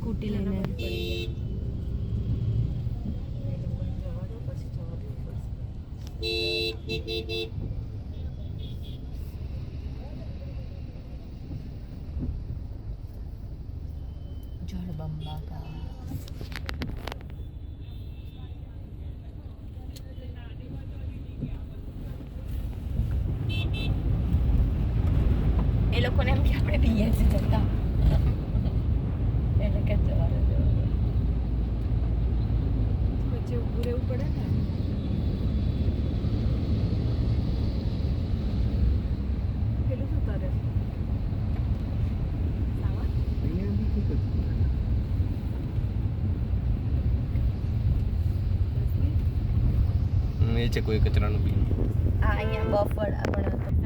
Scooty લઈને જળબંબાકા એ લોકોને એમ કે આપણે બીએસસી જતા એટલે કે જવાનું વચ્ચે ઊભું રહેવું પડે ને. પેલું શું તારે એ છે કોઈ કચરાનું બિલ. આ અહીંયા બફર આપણે